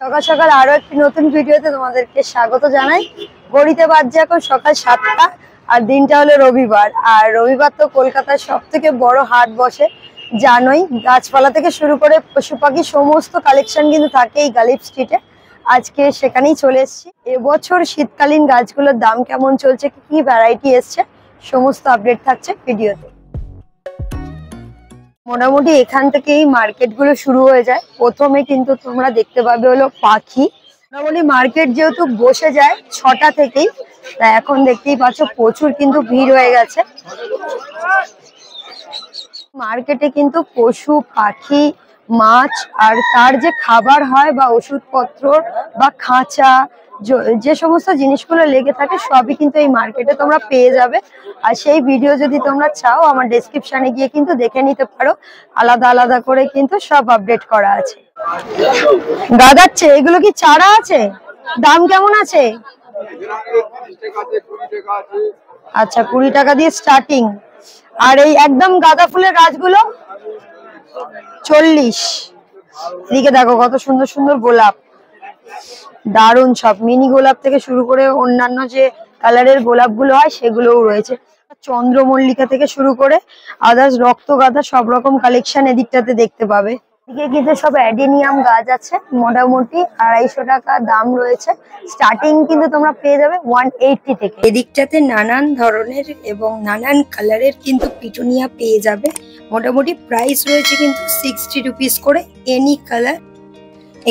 সকাল সকাল আরো একটি নতুন ভিডিওতে তোমাদেরকে স্বাগত জানাই। ঘড়িতে বাজছে এখন সকাল 7টা আর দিনটা হলো রবিবার। আর রবিবার তো কলকাতার সবথেকে বড় হাট বসে, জানোই। গাছপালা থেকে শুরু করে পশু পাখি সমস্ত কালেকশন কিন্তু থাকে এই গালিব স্ট্রিটে। আজকে সেখানেই চলে এসেছি। এবছর শীতকালীন গাছগুলোর দাম কেমন চলছে, কি কি ভ্যারাইটি এসছে, সমস্ত আপডেট থাকছে ভিডিওতে। মোটামুটি এখান থেকেই মার্কেট গুলো শুরু হয়ে যায়। প্রথমে কিন্তু তোমরা দেখতে পাবে হলো পাখি। মোটামুটি মার্কেট যেহেতু বসে যায় 6টা থেকেই, তা এখন দেখতেই পাচ্ছ প্রচুর কিন্তু ভিড় হয়ে গেছে। মার্কেটে কিন্তু পশু পাখি, মাছ আর তার যে খাবার হয় বা ওষুধপত্র বা খাঁচা, যে সমস্ত জিনিসগুলো লেগে থাকে সবই কিন্তু এই মার্কেটে তোমরা পেয়ে যাবে। আর সেই ভিডিও যদি তোমরা চাও আমার ডেসক্রিপশনে গিয়ে কিন্তু দেখে নিতে পারো। আলাদা আলাদা করে কিন্তু সব আপডেট করা আছে। দাদাচ্ছে এগুলো কি চারা আছে? দাম কেমন আছে? আচ্ছা, 20 টাকা দিয়ে স্টার্টিং। আর এই একদম গাঁদা ফুলের গাছগুলো 40। এদিকে দেখো কত সুন্দর সুন্দর গোলাপ, দারুন। সব মিনি গোলাপ থেকে শুরু করে অন্যান্য যে কালারের গোলাপ গুলো হয় সেগুলোও রয়েছে। চন্দ্রমল্লিকা থেকে শুরু করে আদার্স রক্তগাঁদা সব রকম কালেকশন এদিকটাতে দেখতে পাবে। এদিকে কিন্তু সব অ্যাডেনিয়াম গাছ আছে, মোটামুটি 250 টাকা দাম রয়েছে। স্টার্টিং কিন্তু তোমরা পেয়ে যাবে 180 থেকে। এদিকটাতে নানান ধরনের এবং নানান কালারের কিন্তু পিটুনিয়া পেয়ে যাবে। মোটামুটি প্রাইস রয়েছে কিন্তু 60 রুপিস করে এনি কালার।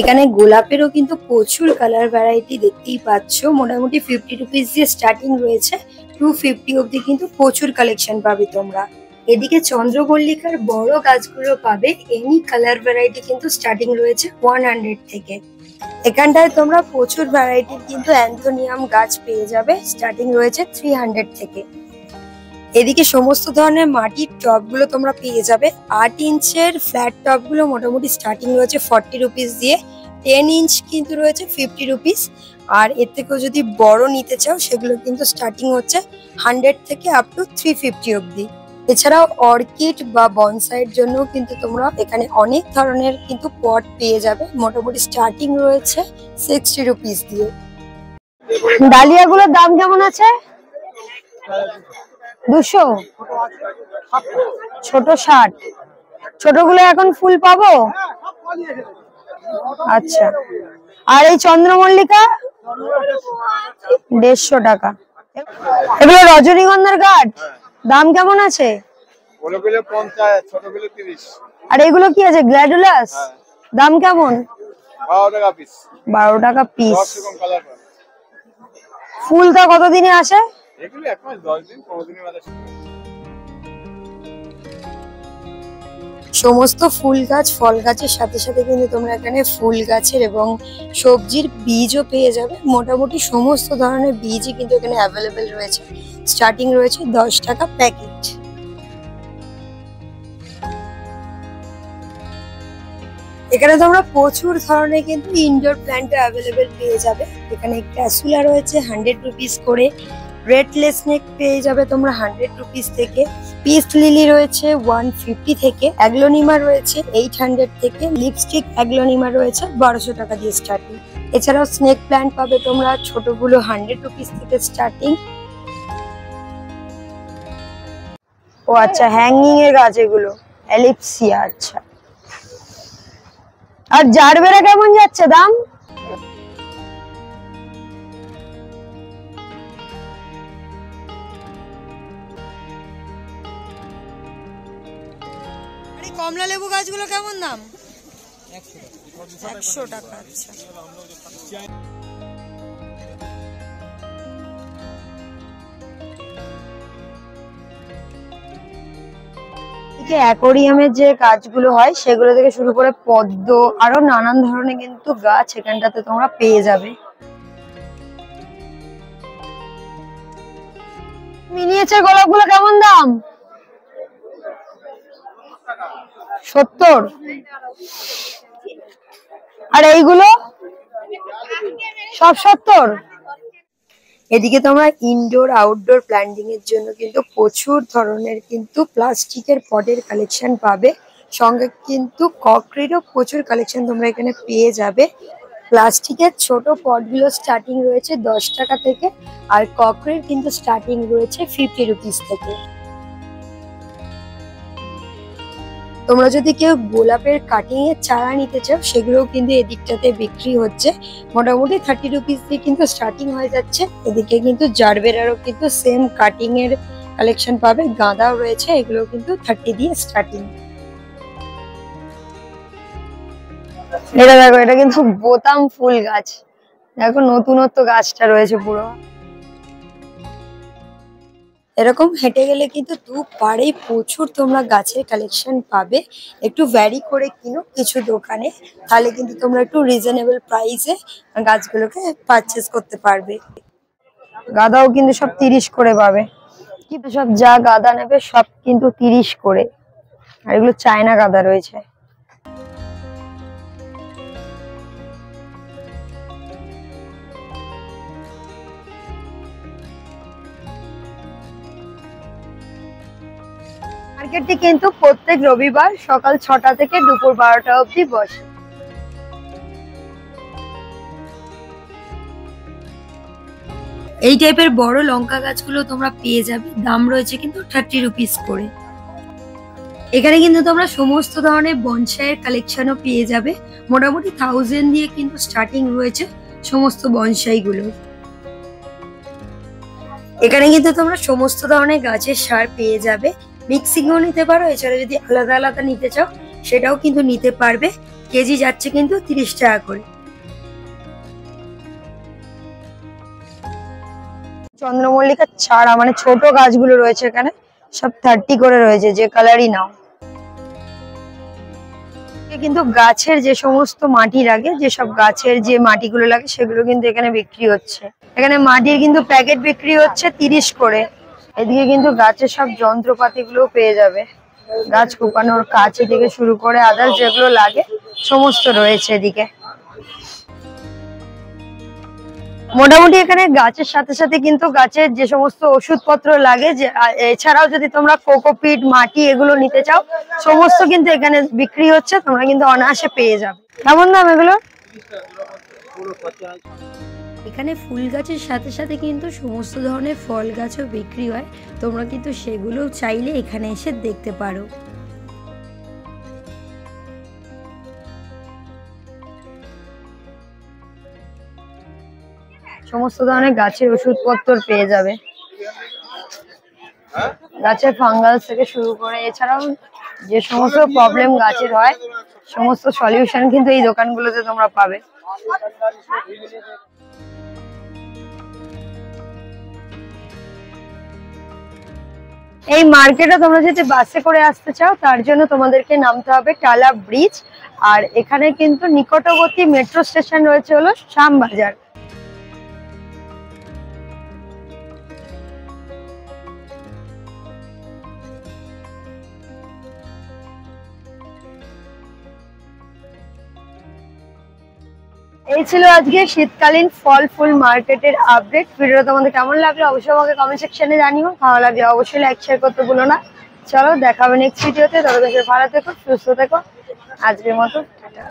এখানে গোলাপেরও কিন্তু প্রচুর কালার ভ্যারাইটি দেখতেই পাচ্ছ। মোটামুটি 50 রুপিস দিয়ে স্টার্টিং রয়েছে, 250 অব্দি কিন্তু প্রচুর কালেকশন পাবে তোমরা। এদিকে চন্দ্রমল্লিকার বড় গাছগুলো পাবে, এনি কালার ভ্যারাইটি কিন্তু স্টার্টিং রয়েছে 100 থেকে। এখানটায় তোমরা প্রচুর ভ্যারাইটির কিন্তু অ্যান্থোনিয়াম গাছ পেয়ে যাবে, স্টার্টিং রয়েছে 300 থেকে। এদিকে সমস্ত ধরনের মাটির টবগুলো তোমরা পেয়ে যাবে। 8 ইঞ্চের ফ্ল্যাট টবগুলো মোটামুটি স্টার্টিং রয়েছে 40 রুপিস দিয়ে। 10 ইঞ্চ কিন্তু রয়েছে 50 রুপিস। আর এর থেকেও যদি বড় নিতে চাও সেগুলো কিন্তু স্টার্টিং হচ্ছে 100 থেকে আপ টু 350 অব্দি। এছাড়াও অর্কিড বা বনসাইয়ের জন্য কিন্তু তোমরা এখানে অনেক ধরনের কিন্তু পট পেয়ে যাবে। মোটামুটি স্টার্টিং রয়েছে 60 রুপিস দিয়ে। ডালিয়াগুলোর দাম কেমন আছে? 200, ছোট 60। ছোটগুলো এখন ফুল পাবো? আচ্ছা। আর এই চন্দ্রমল্লিকা 150 টাকা। এগুলো রজনীগন্ধার গাছ, দাম কেমন আছে? বড়গুলো 50, ছোটগুলো 30। আর এগুলো কি আছে, গ্ল্যাডুলাস? দাম কেমন? 12 টাকা পিস। 12 টাকা পিস। 10 রকম কালার পাবে। ফুলটা কতদিনে আসে? এগুলো এক মাস 10 দিন 15 দিনের মধ্যে। সমস্ত ফুল গাছ ফল গাছের সাথে সাথে কিন্তু তোমরা এখানে ফুল গাছের এবং সবজির বীজও পেয়ে যাবে। মোটামুটি সমস্ত ধরনের বীজই কিন্তু এখানে অ্যাভেলেবেল রয়েছে। স্টার্টিং রয়েছে 10 টাকা প্যাকেট। এখানে তোমরা প্রচুর ধরনের কিন্তু ইনডোর প্ল্যান্টও অ্যাভেলেবেল পেয়ে যাবে। এখানে ক্যাসুলা রয়েছে 100 রুপিস করে। রেডলেস স্নেক পেয়ে যাবে তোমরা 100 রুপিস থেকে। পিস লিলি রয়েছে 150 থেকে। অ্যাগ্লোনিমা রয়েছে 800 থেকে। লিপস্টিক অ্যাগ্লোনিমা রয়েছে 1200 টাকা দিয়ে স্টার্টিং। এছাড়াও স্নেক প্ল্যান্ট পাবে তোমরা ছোটগুলো 100 রুপিস থেকে স্টার্টিং। ও আচ্ছা, হ্যাঙ্গিং এর গাছ এগুলো, অ্যালিপসিয়া। আচ্ছা। আর জারবেরা কেমন যাচ্ছে দাম? কমলা লেবু গাছগুলো কেমন দাম? 100 টাকা। আচ্ছা। অ্যাকোরিয়ামের যে গাছগুলো হয় সেগুলো থেকে শুরু করে পদ্ম আরো নানান ধরনের কিন্তু গাছ এখানটাতে তোমরা পেয়ে যাবে। মিনিয়েচার গোলাপগুলো কেমন দাম? 70। আর এইগুলো সব 70। এদিকে তোমরা ইনডোর আউটডোর প্ল্যান্টিং এর জন্য কিন্তু প্রচুর ধরনের কিন্তু প্লাস্টিকের পটের কালেকশন পাবে। সঙ্গে কিন্তু কংক্রিটও প্রচুর কালেকশন তোমরা এখানে পেয়ে যাবে। প্লাস্টিকের ছোট পটগুলো স্টার্টিং রয়েছে 10 টাকা থেকে, আর ককরের কিন্তু স্টার্টিং রয়েছে 50 রুপিস থেকে। তোমরা যদি কেউ গোলাপের কাটিং এর চারা নিতে চাও সেগুলোও কিন্তু এদিকটাতে বিক্রি হচ্ছে। মোটামুটি 30 রুপিস দিয়ে কিন্তু স্টার্টিং হয়ে যাচ্ছে। এদিকে কিন্তু জারবেরারও কিন্তু সেম কাটিং এর কালেকশন পাবে, গাঁদাও রয়েছে, এগুলো কিন্তু 30 দিয়ে স্টার্টিং। এটা দেখো, এটা কিন্তু বোতাম ফুল গাছ, দেখো নতুনত্ব গাছটা রয়েছে পুরো। এরকম হেঁটে গেলে কিন্তু দুপাড়েই প্রচুর তোমরা গাছের কালেকশন পাবে। একটু ভ্যারি করে কিনো কিছু দোকানে, তাহলে কিন্তু তোমরা একটু রিজনেবল প্রাইসে গাছগুলোকে পারচেস করতে পারবে। গাঁদাও কিন্তু সব 30 করে পাবে, কিন্তু সব যা গাঁদা নেবে সব কিন্তু 30 করে, আর এগুলো চায়না গাঁদা রয়েছে। মার্কেটটি কিন্তু প্রত্যেক রবিবার সকাল 6টা থেকে দুপুর 12টা অবধি বসে। এই টাইপের বড় লঙ্কা গাছগুলো তোমরা পেয়ে যাবে, দাম রয়েছে কিন্তু 30 রুপিস করে। এখানে কিন্তু তোমরা সমস্ত ধরনের বনসাইয়ের কালেকশনও পেয়ে যাবে। মোটামুটি 1000 দিয়ে কিন্তু স্টার্টিং রয়েছে সমস্ত বনসাই গুলো। এখানে কিন্তু তোমরা সমস্ত ধরনের গাছের সার পেয়ে যাবে, মিক্সিংও নিতে পারো। এছাড়া যদি আলাদা আলাদা নিতে চাও সেটাও কিন্তু নিতে পারবে। কেজি যাচ্ছে কিন্তু 30 টাকা করে। চন্দ্রমল্লিকার চারা মানে ছোট গাছগুলো রয়েছে এখানে, সব 30 করে রয়েছে, যে কালারই নাও। কিন্তু গাছের যে সমস্ত মাটি লাগে, যেসব গাছের যে মাটিগুলো লাগে সেগুলো কিন্তু এখানে বিক্রি হচ্ছে। এখানে মাটির কিন্তু প্যাকেট বিক্রি হচ্ছে 30 করে। এদিকে কিন্তু গাছের সব যন্ত্রপাতি গুলো পেয়ে যাবে, গাছ কোপানোর কাছে থেকে শুরু করে আদার যেগুলো লাগে সমস্ত রয়েছে এদিকে। মোটামুটি এখানে গাছের সাথে সাথে কিন্তু গাছের যে সমস্ত ওষুধপত্র লাগে, যে এছাড়াও যদি তোমরা কোকোপিট মাটি এগুলো নিতে চাও সমস্ত কিন্তু এখানে বিক্রি হচ্ছে, তোমরা কিন্তু অনায়াসে পেয়ে যাবে। কেমন দাম এগুলো? এখানে ফুল গাছের সাথে সাথে কিন্তু সমস্ত ধরনের ফল গাছও বিক্রি হয়, তোমরা কিন্তু সেগুলো চাইলে এখানে এসে দেখতে পারো। সমস্ত ধরনের গাছের ওষুধপত্র পেয়ে যাবে, গাছের ফাঙ্গাস থেকে শুরু করে এছাড়াও যে সমস্ত প্রবলেম গাছের হয় সমস্ত সলিউশন কিন্তু এই দোকানগুলোতে তোমরা পাবে। এই মার্কেটে তোমরা যদি বাসে করে আসতে চাও তার জন্য তোমাদেরকে নামতে হবে টালা ব্রিজ, আর এখানে কিন্তু নিকটবর্তী মেট্রো স্টেশন রয়েছে হলো শ্যামবাজার। এই ছিল আজকে শীতকালীন ফল ফুল মার্কেটের আপডেট। ভিডিওটা তোমাদের কেমন লাগলো অবশ্যই আমাকে কমেন্ট সেকশনে জানিও। ভালো লাগলে অবশ্যই লাইক শেয়ার করতে ভুলো না। চলো দেখা হবে নেক্সট ভিডিওতে, ততক্ষণ ভালো থেকো, সুস্থ থেকো। আজকের মতো টাটা।